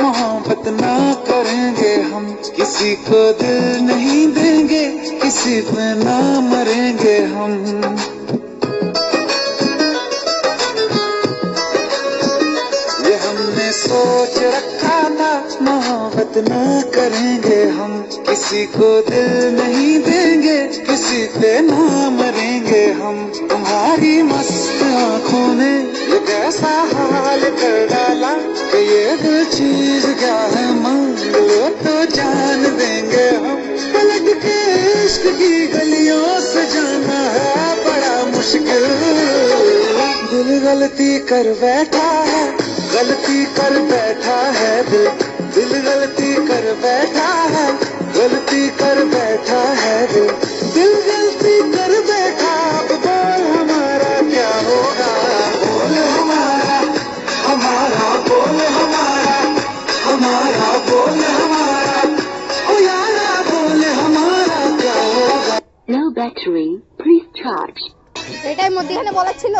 मोहब्बत ना करेंगे हम, किसी को दिल नहीं देंगे, किसी पे ना मरेंगे हम। ये हमने सोच रखा था, मोहब्बत ना करेंगे हम, किसी को दिल नहीं देंगे, किसी पे ना मरेंगे हम। तुम्हारी मस्त आंखों ने ये कैसा हाल कर डाला कि ये दिल चीज क्या है, मांग लो तो जान देंगे हम। पलट के इश्क की गलियों से जाना है बड़ा मुश्किल। दिल गलती कर बैठा है, गलती कर बैठा है दिल, दिल गलती कर बैठा है, गलती कर बैठा है दिल, दिल गलती कर बैठा। अब बोल हमारा क्या होगा, बोल हमारा, हमारा बोल हमारा, हमारा बोल हमारा, ओ यारा बोल हमारा क्या होगा। Low battery, please charge. এটাই মধ্যখানে বলার ছিল।